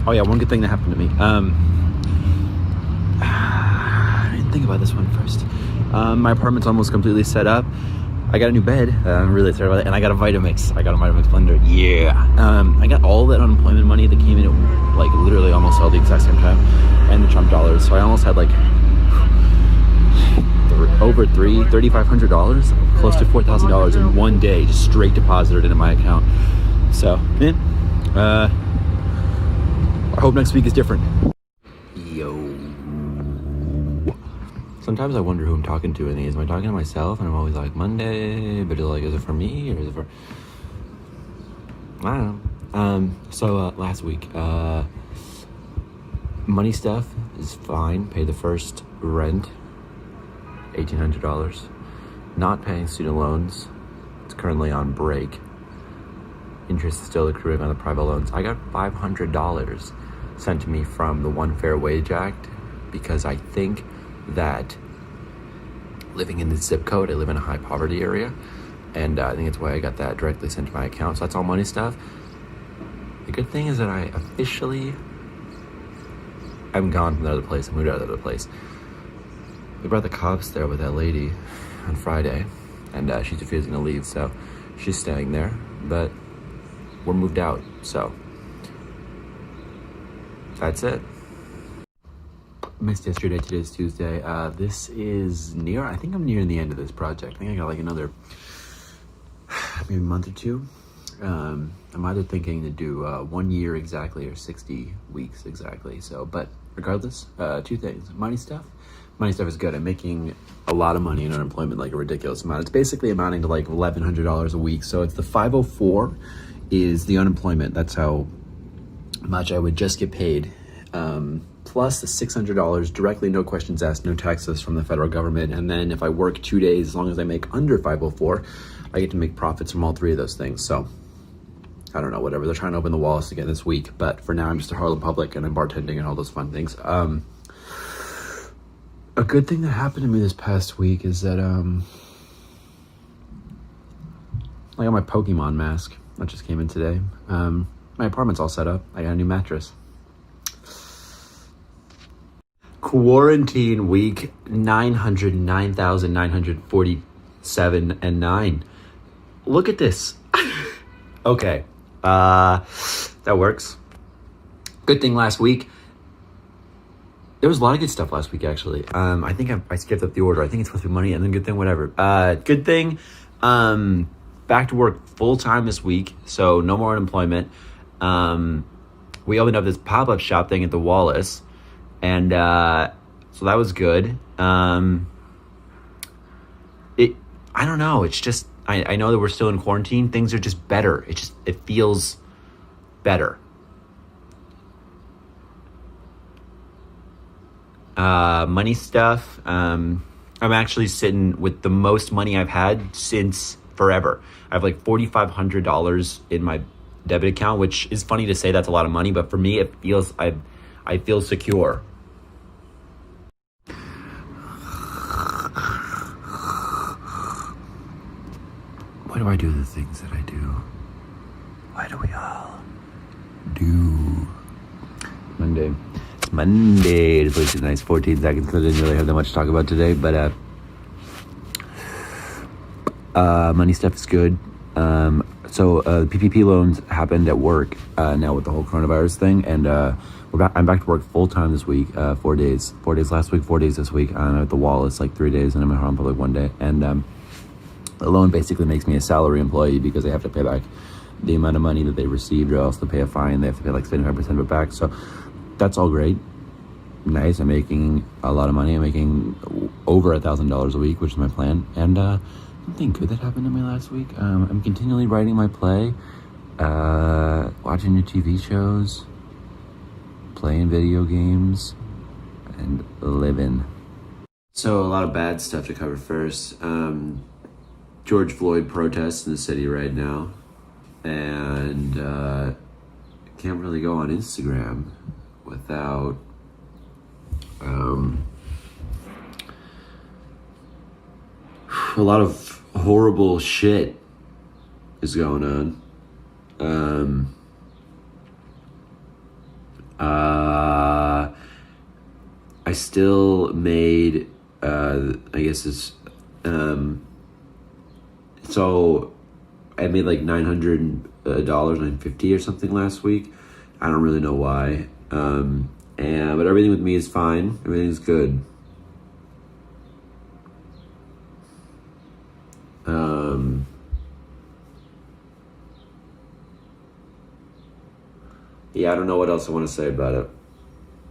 Oh yeah, one good thing that happened to me. I didn't think about this one first. My apartment's almost completely set up. I got a new bed. I'm really excited about it. And I got a Vitamix. I got a Vitamix blender. Yeah. I got all that unemployment money that came in at literally almost all the exact same time. And the Trump dollars. So I almost had over $3,500, close to $4,000 in one day, just straight deposited into my account. So, man, I hope next week is different. Yo. Sometimes I wonder who I'm talking to in these. Am I talking to myself? And I'm always Monday, but is it for me or is it for... I don't know. So last week, money stuff is fine. Pay the first rent, $1,800. Not paying student loans. It's currently on break. Interest is still accruing on the private loans. I got $500 sent to me from the One Fair Wage Act because I think that living in the zip code, I live in a high poverty area, and I think that's why I got that directly sent to my account. So that's all money stuff. The good thing is that I'm gone from the other place. I moved out of the other place. We brought the cops there with that lady on Friday, and she's refusing to leave, so she's staying there. But we're moved out, so that's it. Missed yesterday. Today's Tuesday. This is I think I'm nearing the end of this project. I think I got like another maybe a month or two. I'm either thinking to do 1 year exactly or 60 weeks exactly. So, but regardless, two things. Money stuff is good. I'm making a lot of money in unemployment, like a ridiculous amount. It's basically amounting to like $1,100 a week. So it's the 504 is the unemployment. That's how much I would just get paid. Plus the $600 directly, no questions asked, no taxes from the federal government. And then if I work 2 days, as long as I make under 504, I get to make profits from all three of those things. So I don't know, whatever. They're trying to open the Wallace again this week, but for now I'm just at Harlem Public and I'm bartending and all those fun things. A good thing that happened to me this past week is that I got my Pokemon mask that just came in today. My apartment's all set up. I got a new mattress. Quarantine week 909,947 and 9. Look at this. Okay. That works. Good thing last week. There was a lot of good stuff last week, actually. I think I skipped up the order. I think it's supposed to be money and then good thing, whatever. Good thing. Back to work full time this week. So no more unemployment. We opened up this pop-up shop thing at the Wallace. And so that was good. I don't know. It's just, I know that we're still in quarantine. Things are just better. It feels better. Money stuff. I'm actually sitting with the most money I've had since forever. I have like $4,500 in my debit account, which is funny to say that's a lot of money, but for me, it feels, I feel secure. Why do I do the things that I do? Why do we all do? Monday. It's like a nice 14 seconds because I didn't really have that much to talk about today, but money stuff is good. So PPP loans happened at work now with the whole coronavirus thing, and I'm back to work full time this week. 4 days. 4 days last week, 4 days this week. I'm at the Wallace like 3 days, and I'm at Harlem Public 1 day. And the loan basically makes me a salary employee because they have to pay back the amount of money that they received, or else they'll pay a fine. They have to pay like 75% of it back. So that's all great. Nice. I'm making a lot of money. I'm making over $1,000 a week, which is my plan. And something good that happened to me last week. I'm continually writing my play, watching new TV shows, playing video games, and living. So a lot of bad stuff to cover first. George Floyd protests in the city right now, and can't really go on Instagram without a lot of horrible shit is going on. I still made I guess it's so I made like $900, $950 or something last week. I don't really know why. But everything with me is fine. Everything's good. Yeah, I don't know what else I want to say about it.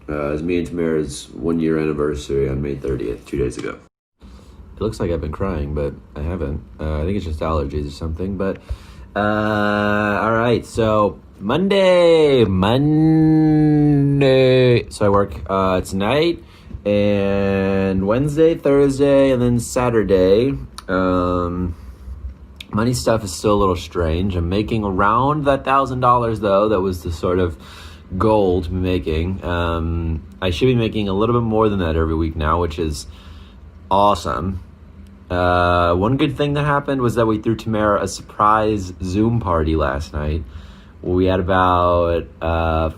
It was me and Tamara's 1 year anniversary on May 30th, 2 days ago. It looks like I've been crying, but I haven't. I think it's just allergies or something, but all right, so Monday. So I work tonight and Wednesday, Thursday, and then Saturday. Money stuff is still a little strange. I'm making around that $1,000 though. That was the sort of goal to be making. I should be making a little bit more than that every week now, which is awesome. One good thing that happened was that we threw Tamara a surprise Zoom party last night. We had about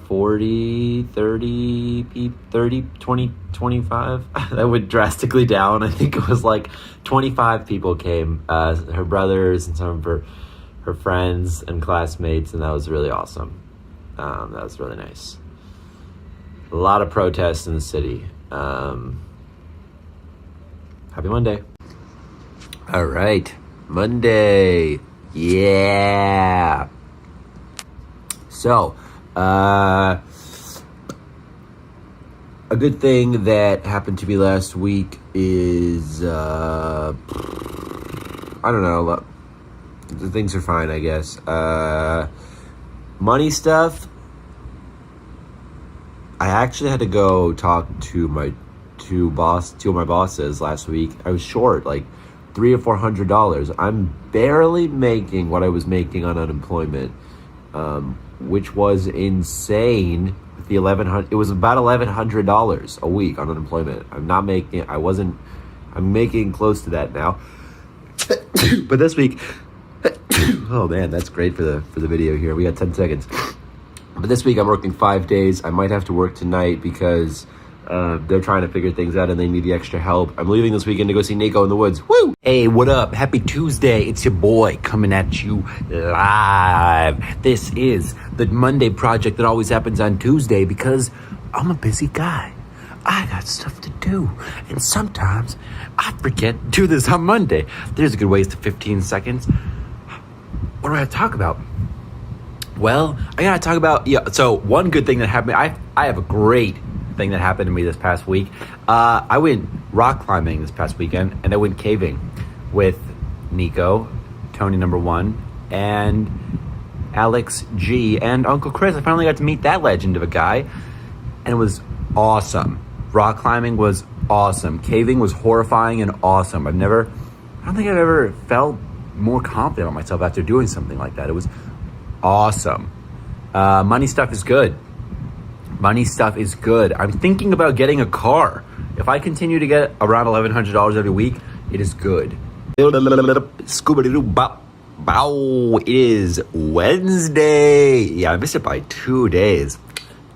40, 30, 30, 20, 25. That went drastically down. I think it was like 25 people came. Her brothers and some of her friends and classmates, and that was really awesome. That was really nice. A lot of protests in the city. Happy Monday. All right. Monday. Yeah. So, a good thing that happened to me last week is, I don't know, things are fine, I guess. Money stuff, I actually had to go talk to my two of my bosses last week. I was short, like $300 or $400. I'm barely making what I was making on unemployment. Which was insane. It was about $1,100 a week on unemployment. I'm making close to that now. But this week, oh man, that's great for the video here. We got 10 seconds. But this week I'm working 5 days. I might have to work tonight because they're trying to figure things out and they need the extra help. I'm leaving this weekend to go see Nico in the woods. Woo! Hey, what up? Happy Tuesday. It's your boy coming at you live. This is the Monday project that always happens on Tuesday because I'm a busy guy. I got stuff to do. And sometimes I forget to do this on Monday. There's a good waste of 15 seconds. What do I have to talk about? Well, I gotta talk about, so one good thing that happened, I have a great thing that happened to me this past week. I went rock climbing this past weekend, and I went caving with Nico, Tony #1, and Alex G, and Uncle Chris. I finally got to meet that legend of a guy, and it was awesome. Rock climbing was awesome. Caving was horrifying and awesome. I don't think I've ever felt more confident about myself after doing something like that. It was awesome. Money stuff is good. Money stuff is good. I'm thinking about getting a car. If I continue to get around $1,100 every week, it is good. Bow. It is Wednesday. Yeah, I missed it by 2 days.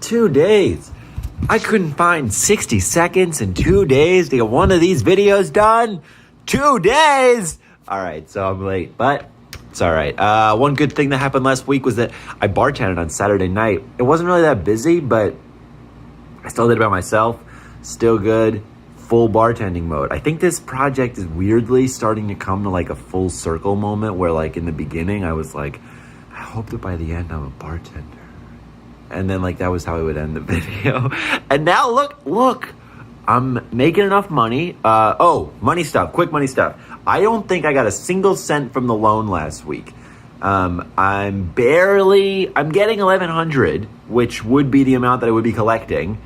2 days. I couldn't find 60 seconds in 2 days to get one of these videos done. 2 days. All right, so I'm late, but it's all right. One good thing that happened last week was that I bartended on Saturday night. It wasn't really that busy, but I still did it by myself. Still good. Full bartending mode. I think this project is weirdly starting to come to like a full circle moment where like in the beginning I was like, I hope that by the end I'm a bartender. And then like that was how I would end the video. And now look, I'm making enough money. Money stuff, quick money stuff. I don't think I got a single cent from the loan last week. I'm getting $1,100, which would be the amount that I would be collecting.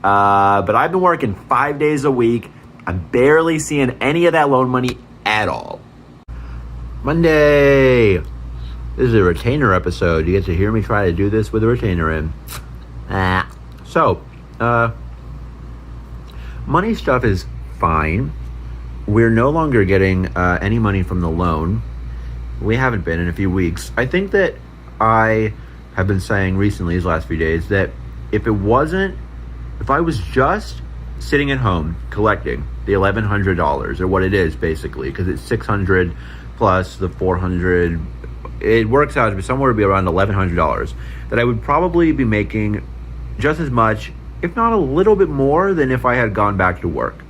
But I've been working 5 days a week. I'm barely seeing any of that loan money at all. Monday. This is a retainer episode. You get to hear me try to do this with a retainer in. So, money stuff is fine. We're no longer getting any money from the loan. We haven't been in a few weeks. I think that I have been saying recently, these last few days, that if I was just sitting at home collecting the $1,100, or what it is basically, because it's $600 plus the $400, it works out to be somewhere to be around $1,100, that I would probably be making just as much, if not a little bit more, than if I had gone back to work.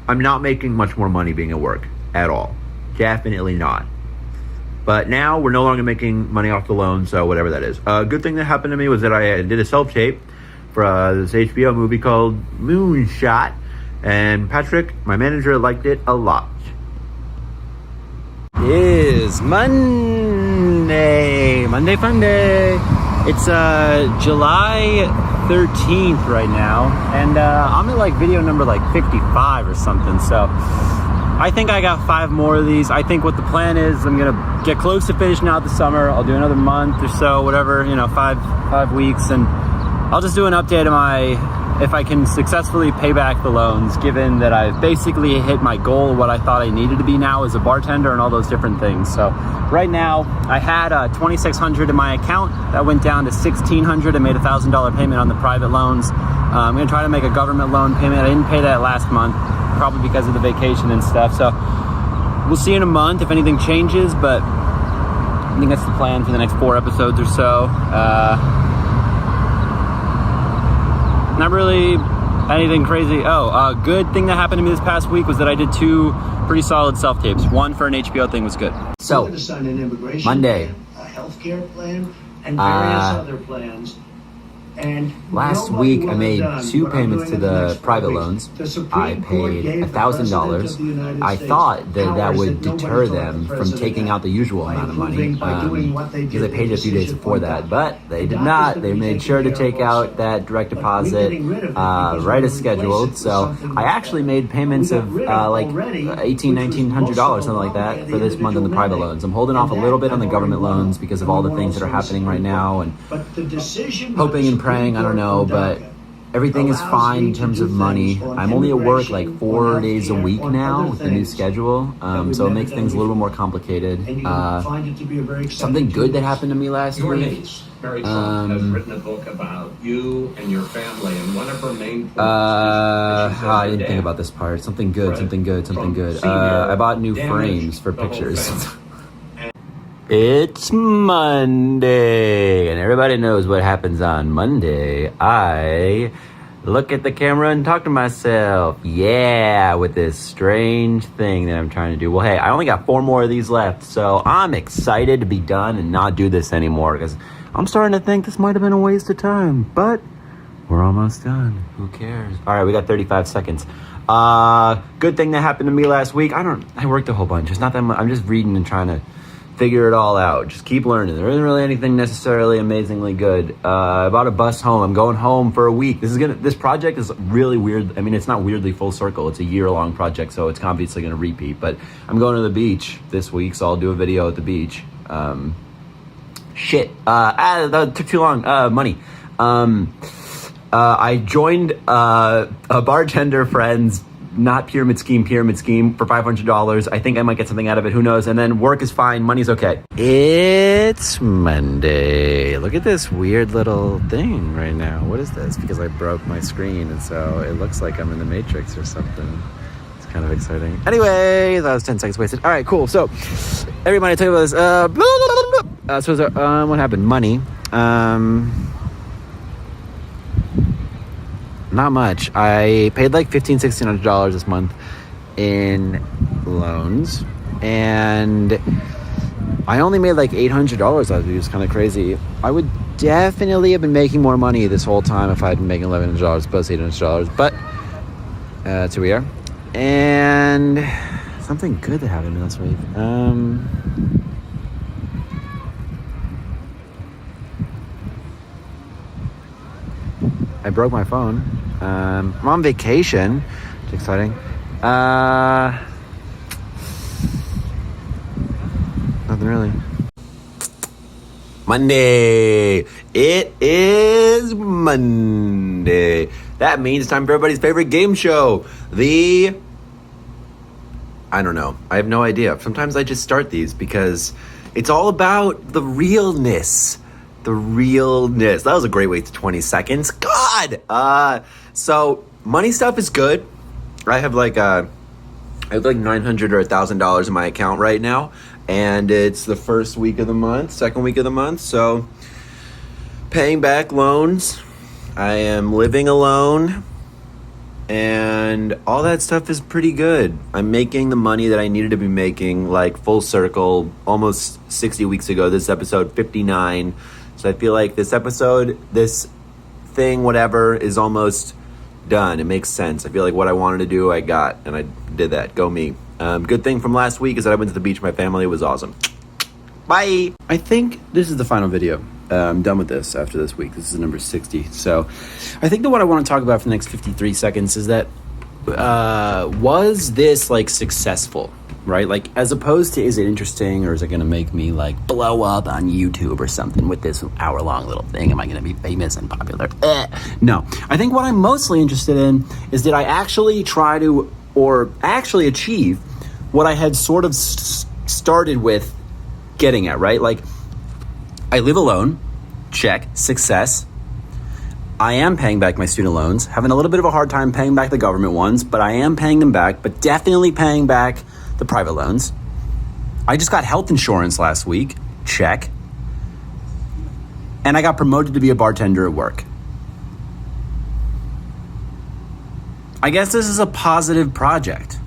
I'm not making much more money being at work at all. Definitely not. But now we're no longer making money off the loan, so whatever that is. A good thing that happened to me was that I did a self-tape for this HBO movie called Moonshot, and Patrick, my manager, liked it a lot. It is Monday fun day. It's July 13th right now, and I'm at like video number like 55 or something, so I think I got 5 more of these. I think what the plan is, I'm gonna get close to finishing out the summer. I'll do another month or so, whatever, 5 weeks, and I'll just do an update of my if I can successfully pay back the loans, given that I've basically hit my goal, what I thought I needed to be now as a bartender and all those different things. So right now I had $2,600 in my account. That went down to $1,600 and made a $1,000 payment on the private loans. I'm gonna try to make a government loan payment. I didn't pay that last month, probably because of the vacation and stuff. So we'll see in a month if anything changes, but I think that's the plan for the next 4 episodes or so. Not really anything crazy. A good thing that happened to me this past week was that I did 2 pretty solid self-tapes. One for an HBO thing was good. So, Monday. A healthcare plan and various other plans. And last week I made 2 payments to the private loans. I paid $1,000. I thought that would deter them from taking out the usual amount of money because I paid it a few days before that, but they did not. They made sure to take out that direct deposit right as scheduled. So I actually made payments of like $1,800, $1,900, something like that for this month on the private loans. I'm holding off a little bit on the government loans because of all the things that are happening right now, and hoping and praying, I don't know, but everything is fine in terms of money. I'm only at work like 4 days a week now with the new schedule, so it makes things a little more complicated. Something good that happened to me last week. Mary Trump has written a book about you and your family, and one of her main points I didn't think about this part. Something good. I bought new frames for pictures. It's Monday, and everybody knows what happens on Monday. I look at the camera and talk to myself. Yeah, with this strange thing that I'm trying to do. Well, hey, I only got 4 more of these left, so I'm excited to be done and not do this anymore, because I'm starting to think this might have been a waste of time, but we're almost done. Who cares? All right, we got 35 seconds. Good thing that happened to me last week. I worked a whole bunch. It's not that much. I'm just reading and trying to figure it all out. Just keep learning. There isn't really anything necessarily amazingly good. I bought a bus home. I'm going home for a week. This project is really weird. I mean, it's not weirdly full circle. It's a year-long project, so it's obviously going to repeat. But I'm going to the beach this week, so I'll do a video at the beach. That took too long. Money. I joined a bartender friend's not pyramid scheme for $500. I think I might get something out of it. Who knows? And then work is fine. Money's okay. It's Monday. Look at this weird little thing right now. What is this? Because I broke my screen, and so it looks like I'm in the Matrix or something. It's kind of exciting. Anyway, that was 10 seconds wasted. All right, cool. So, everybody, tell you about this. What happened? Money. Not much. I paid like $1,500, $1,600 this month in loans, and I only made like $800 out of it. It was kind of crazy. I would definitely have been making more money this whole time if I had been making $1,100 plus $800, but that's who we are. And something good that happened to me last week. I broke my phone. I'm on vacation. It's exciting. Nothing really. Monday. It is Monday. That means it's time for everybody's favorite game show. I don't know. I have no idea. Sometimes I just start these because it's all about the realness. The realness. That was a great waste of 20 seconds. God! So, money stuff is good. I have like $900 or $1,000 in my account right now. And it's the first week of the month, second week of the month. So, paying back loans. I am living alone. And all that stuff is pretty good. I'm making the money that I needed to be making, like full circle, almost 60 weeks ago. This is episode 59. So I feel like this episode, this thing, whatever, is almost done. It makes sense. I feel like what I wanted to do, I got, and I did that. Go me. Good thing from last week is that I went to the beach with my family. It was awesome. Bye. I think this is the final video. I'm done with this after this week. This is number 60. So I think that what I want to talk about for the next 53 seconds is that was this like successful, right? Like, as opposed to, is it interesting, or is it going to make me like blow up on YouTube or something with this hour-long little thing? Am I going to be famous and popular? No. I think what I'm mostly interested in is, did I actually try to, or actually achieve what I had sort of started with getting at, right? Like, I live alone, check, success. I am paying back my student loans, having a little bit of a hard time paying back the government ones, but I am paying them back, but definitely paying back the private loans. I just got health insurance last week, check. And I got promoted to be a bartender at work. I guess this is a positive project.